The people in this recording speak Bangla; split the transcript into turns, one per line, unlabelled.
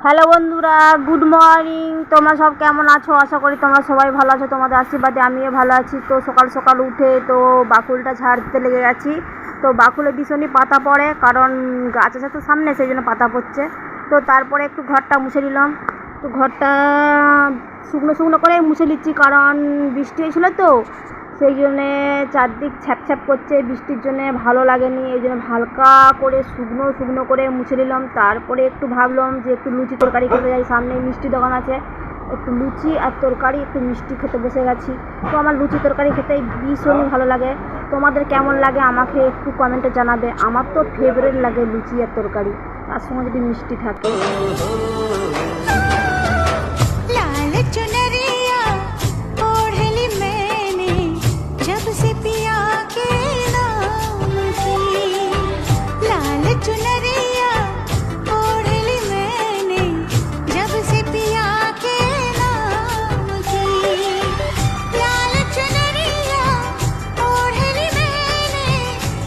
হ্যালো বন্ধুরা, গুড মর্নিং। তোমরা সব কেমন আছো? আশা করি তোমরা সবাই ভালো আছো। তোমাদের আশীর্বাদে আমিও ভালো আছি। তো সকাল সকাল উঠে তো বাকুলটা ঝাড়তে লেগে গেছি। তো বাকুলে ভীষণই পাতা পড়ে, কারণ গাছ আছে তো সামনে, সেই জন্য পাতা পড়ছে। তো তারপরে একটু ঘরটা মুছে নিলাম। তো ঘরটা শুকনো শুকনো করে মুছে নিচ্ছি, কারণ বৃষ্টি হয়েছিল তো, সেই জন্যে চারদিক ছ্যাপ করছে, বৃষ্টির জন্যে ভালো লাগেনি। এই জন্য হালকা করে শুকনো শুকনো করে মুছে নিলাম। তারপরে একটু ভাবলাম যে একটু লুচি তরকারি খেতে যাই, সামনে মিষ্টি দোকান আছে, একটু লুচি আর তরকারি একটু মিষ্টি খেতে বসে গেছি। তো আমার লুচি তরকারি খেতে ভীষণই ভালো লাগে। তোমাদের কেমন লাগে আমাকে একটু কমেন্টে জানাবে। আমার তো ফেভারিট লাগে লুচি আর তরকারি, তার সঙ্গে যদি মিষ্টি থাকে।